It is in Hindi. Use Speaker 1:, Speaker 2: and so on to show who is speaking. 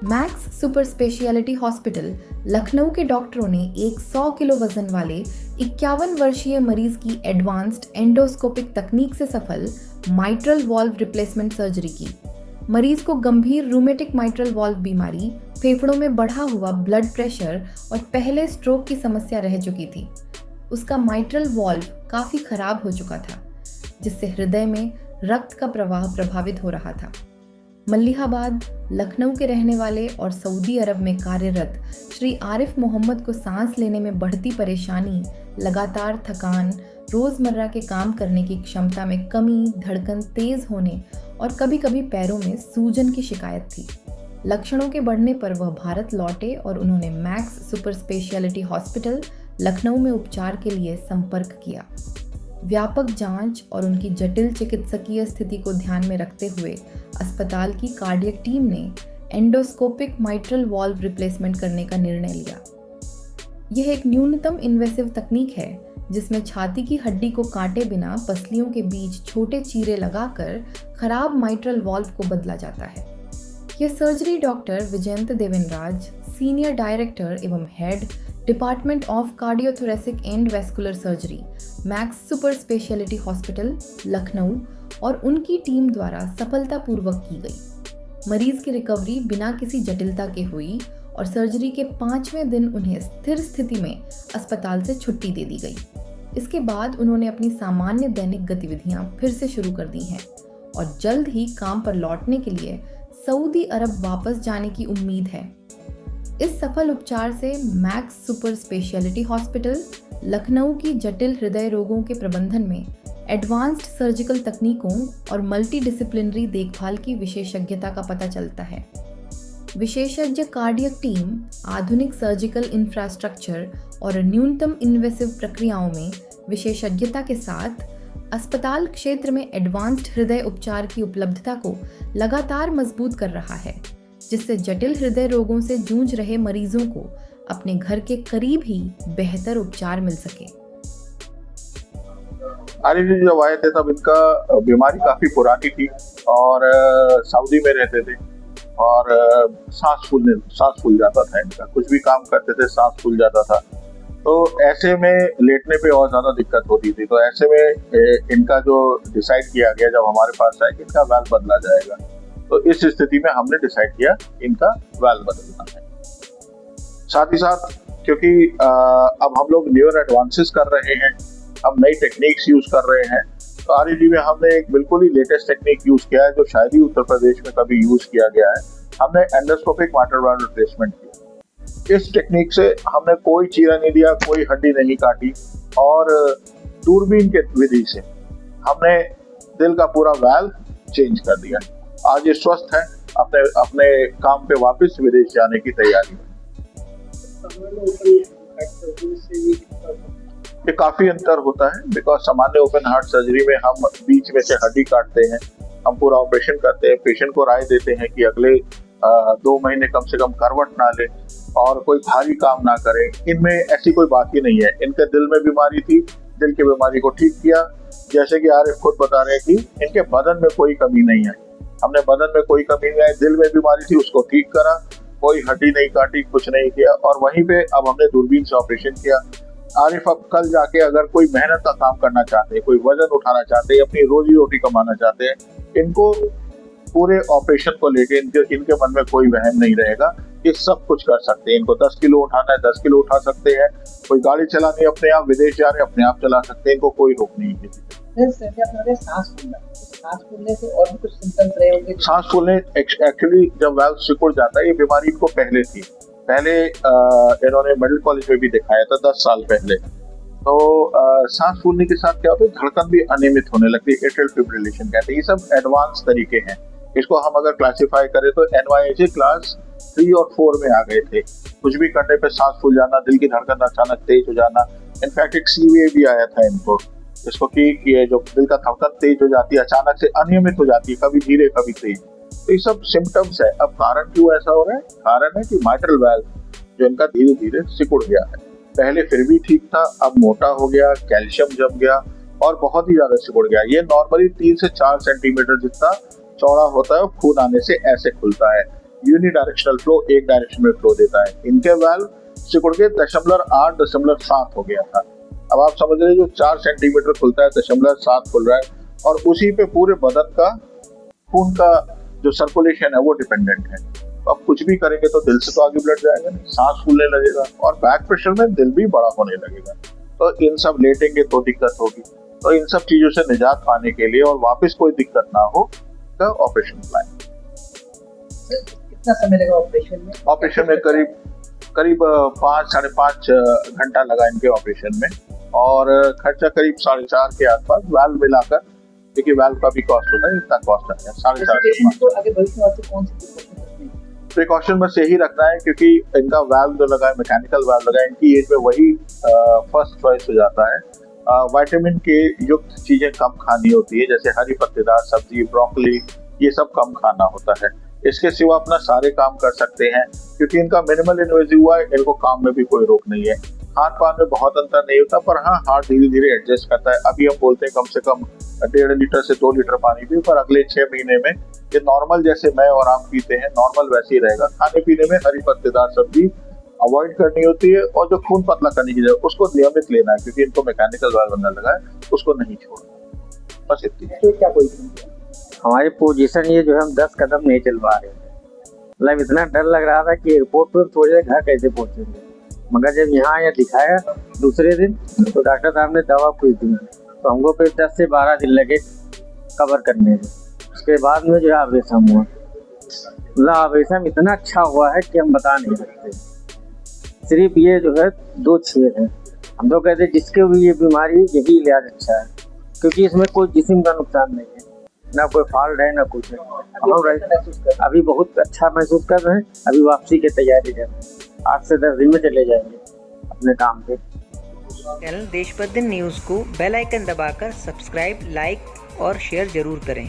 Speaker 1: Max super speciality hospital Lucknow के डॉक्टरों ने एक 100 किलो वजन वाले 51 वर्षीय मरीज की एडवांस्ड एंडोस्कोपिक तकनीक से सफल माइट्रल वॉल्व रिप्लेसमेंट सर्जरी की। मरीज को गंभीर रूमेटिक माइट्रल वॉल्व बीमारी, फेफड़ों में बढ़ा हुआ ब्लड प्रेशर और पहले स्ट्रोक की समस्या रह चुकी थी। उसका माइट्रल वॉल्व काफ़ी खराब हो चुका था, जिससे हृदय में रक्त का प्रवाह प्रभावित हो रहा था। मलिहाबाद, लखनऊ के रहने वाले और सऊदी अरब में कार्यरत श्री आरिफ मोहम्मद को सांस लेने में बढ़ती परेशानी, लगातार थकान, रोज़मर्रा के काम करने की क्षमता में कमी, धड़कन तेज़ होने और कभी कभी पैरों में सूजन की शिकायत थी। लक्षणों के बढ़ने पर वह भारत लौटे और उन्होंने max super speciality hospital Lucknow में उपचार के लिए संपर्क किया। व्यापक जांच और उनकी जटिल चिकित्सकीय स्थिति को ध्यान में रखते हुए अस्पताल की कार्डियक टीम ने एंडोस्कोपिक माइट्रल वॉल्व रिप्लेसमेंट करने का निर्णय लिया। यह एक न्यूनतम इन्वेसिव तकनीक है जिसमें छाती की हड्डी को काटे बिना पसलियों के बीच छोटे चीरे लगाकर खराब माइट्रल वॉल्व को बदला जाता है। यह surgery doctor Vijayant Devenraj, senior director एवं head department of cardiothoracic and vascular surgery, Max super speciality hospital Lucknow और उनकी टीम द्वारा सफलतापूर्वक की गई। मरीज की रिकवरी बिना किसी जटिलता के हुई और सर्जरी के 5वें दिन उन्हें स्थिर स्थिति में अस्पताल से छुट्टी दे दी गई। इसके बाद उन्होंने अपनी सामान्य दैनिक गतिविधियां फिर से शुरू कर दी हैं और जल्द ही काम पर लौटने के लिए सऊदी अरब वापस जाने की उम्मीद है। इस सफल उपचार से max super speciality hospital Lucknow की जटिल हृदय रोगों के प्रबंधन में एडवांस्ड सर्जिकल तकनीकों और मल्टीडिसिप्लिनरी देखभाल की विशेषज्ञता का पता चलता है। विशेषज्ञ कार्डियक टीम आधुनिक सर्जिकल इंफ्रास्ट्रक्चर और न्यूनतम इन्वेसिव प्रक्रियाओं में विशेषज्ञता के साथ अस्पताल क्षेत्र में एडवांस्ड हृदय उपचार की उपलब्धता को लगातार मजबूत कर रहा है, जिससे जटिल हृदय रोगों से जूझ रहे मरीजों को अपने घर के करीब ही बेहतर उपचार मिल सके।
Speaker 2: आरिफ जी जब आए थे तब इनका बीमारी काफी पुरानी थी और सऊदी में रहते थे और सांस फूल जाता था इनका। कुछ भी काम करते थे सांस फूल जाता था, तो ऐसे में लेटने पे और ज्यादा दिक्कत होती थी। तो ऐसे में इनका जो डिसाइड किया गया जब हमारे पास आए कि इनका वाल्व बदला जाएगा, तो इस स्थिति में हमने डिसाइड किया इनका वाल्व बदलना है। साथ ही साथ क्योंकि अब हम लोग न्यूअर एडवांसेस कर रहे हैं, हम नई टेक्निक्स यूज कर रहे हैं, तो आरईडी में हमने एक बिल्कुल ही लेटेस्ट टेक्निक यूज किया है जो शायद ही उत्तर प्रदेश में कभी यूज किया गया है। हमने एंडोस्कोपिक माइट्रल वाल्व रिप्लेसमेंट किया। इस टेक्निक से हमने कोई चीरा नहीं दिया, कोई हड्डी नहीं काटी और दूरबीन के विधि से हमने दिल का पूरा वाल्व चेंज कर दिया। आज ये स्वस्थ है, अपने अपने काम पे वापस विदेश जाने की तैयारी है। ये काफी अंतर होता है बिकॉज सामान्य ओपन हार्ट सर्जरी में हम बीच में से हड्डी काटते हैं, हम पूरा ऑपरेशन करते हैं, पेशेंट को राय देते हैं कि अगले 2 महीने कम से कम करवट ना ले और कोई भारी काम ना करे। इनमें ऐसी कोई बात ही नहीं है। इनके दिल में बीमारी थी, दिल की बीमारी को ठीक किया। जैसे कि आरिफ खुद बता रहे हैं कि इनके बदन में कोई कमी नहीं आई, हमने बदन में कोई कमी नहीं आई। दिल में बीमारी थी, उसको ठीक करा, कोई हड्डी नहीं काटी, कुछ नहीं किया और वहीं पे अब हमने दूरबीन से ऑपरेशन किया। आरिफ अब कल जाके अगर कोई मेहनत का काम करना चाहते हैं, कोई वजन उठाना चाहते हैं, अपनी रोजी रोटी कमाना चाहते हैं, इनको पूरे ऑपरेशन को लेके इनके मन में कोई वहम नहीं रहेगा कि सब कुछ कर सकते हैं। इनको 10 किलो उठाना है 10 किलो उठा सकते हैं, कोई गाड़ी चलानी है अपने आप, विदेश जा रहे हैं अपने आप चला सकते हैं, इनको कोई रोक नहीं है।
Speaker 3: सांस फूलने से और भी कुछ सिम्टम्स रहे होंगे?
Speaker 2: सांस फूलने एक्चुअली जब वाल्व सिकुड़ जाता है, ये बीमारी इनको पहले थी। पहले इन्होंने मेडिकल कॉलेज में भी दिखाया था 10 साल पहले। तो सांस फूलने के साथ क्या होता है, धड़कन भी अनियमित होने लगती है, एट्रियल फिब्रिलेशन कहते हैं। ये सब एडवांस तरीके हैं। इसको हम अगर क्लासिफाई करें तो NYHA क्लास 3 और 4 में आ गए थे। कुछ भी करने पे सांस फूल जाना, दिल की धड़कन अचानक तेज हो जाना। इनफैक्ट एक CVA भी आया था इनको, जिसको कि ये जो दिल का धड़कन तेज हो जाती है, अचानक से अनियमित हो जाती है, कभी धीरे कभी तेज। तो ये सब सिम्टम्स है। अब कारण क्यों ऐसा हो रहा है? कारण है कि माइट्रल वाल्व जो इनका धीरे धीरे सिकुड़ गया है। पहले फिर भी ठीक था, अब मोटा हो गया, कैल्शियम जम गया और बहुत ही ज्यादा सिकुड़ गया। ये नॉर्मली 3 से 4 सेंटीमीटर जितना चौड़ा होता है और खून आने से ऐसे खुलता है। यूनिडायरेक्शनल फ्लो, एक डायरेक्शन में फ्लो देता है। इनके वाल्व सिकुड़ के 0.8 0.7 हो गया था। अब आप समझ रहे जो 4 सेंटीमीटर खुलता है 0.7 खुल रहा है, और उसी पे पूरे बदन का खून का जो सर्कुलेशन है वो डिपेंडेंट है। अब कुछ भी करेंगे तो दिल से तो आगे ब्लड जाएगा नहीं, सांस फूलने लगेगा और बैक प्रेशर में दिल भी बड़ा होने लगेगा। तो इन सब लेटेंगे तो दिक्कत होगी। तो इन सब चीजों से निजात पाने के लिए और वापस कोई दिक्कत ना हो तो ऑपरेशन प्लान।
Speaker 3: कितना समय लगा ऑपरेशन में?
Speaker 2: ऑपरेशन में करीब 5-5.5 घंटा लगा इनके ऑपरेशन में, और खर्चा करीब 4.5 के आसपास वाल्व मिलाकर, देखिए वाल्व का भी कॉस्ट होता है, इतना कॉस्ट आया 4.5।
Speaker 3: तो आगे भविष्य में कौन सी
Speaker 2: प्रिकॉशन बस यही रखना है, क्योंकि इनका वाल्व जो लगा है, मैकेनिकल वाल्व लगा है, इनकी एज में वही फर्स्ट चॉइस हो जाता है। विटामिन के युक्त चीजें कम खानी होती है, जैसे हरी पत्तेदार सब्जी, ब्रोकली, ये सब कम खाना होता है। इसके सिवा अपना सारे काम कर सकते हैं, क्योंकि इनका मिनिमल इन्वेजिव हुआ है, इनको काम में भी कोई रोक नहीं है। खान पान में बहुत अंतर नहीं होता, पर हाँ हार्ट धीरे धीरे एडजस्ट करता है। अभी हम बोलते हैं कम से कम 1.5 लीटर से 2 लीटर पानी पी, पर अगले 6 महीने में ये नॉर्मल जैसे मैं और आप पीते हैं नॉर्मल वैसे ही रहेगा। खाने पीने में हरी पत्तेदार सब्जी अवॉइड करनी होती है, और जो खून पतला करने की जगह उसको नियमित लेना है, क्योंकि इनको मैकेनिकल वाल्व बनने लगा है, उसको नहीं छोड़ना। बस इतनी
Speaker 3: तो क्या कोई
Speaker 4: हमारी पोजीशन ये जो है हम 10 कदम नहीं चल पा रहे थे। मतलब इतना डर लग रहा था कि एयरपोर्ट पर थोड़ी देर घर कैसे पहुंचेंगे। मगर जब यहाँ दिखाया दूसरे दिन तो डॉक्टर साहब ने दवा कुछ दी, तो हमको फिर 10 से 12 दिन लगे कवर करने में। उसके बाद में जो है ऑपरेशन हुआ। मतलब ऑपरेशन इतना अच्छा हुआ है कि हम बता नहीं सकते। सिर्फ ये जो है 2 छेद है। हम तो कहते जिसके भी ये बीमारी यही इलाज अच्छा है, क्योंकि इसमें कोई जिस्म का नुकसान नहीं है, ना कोई फॉल्ट है ना कुछ है। अभी बहुत अच्छा महसूस कर रहे हैं। अभी वापसी की तैयारी कर रहे हैं। 8 से 10 दिन में चले जाएंगे अपने काम पे।
Speaker 5: चैनल देशबंधन न्यूज़ को बेल आइकन दबाकर सब्सक्राइब, लाइक और शेयर जरूर करें।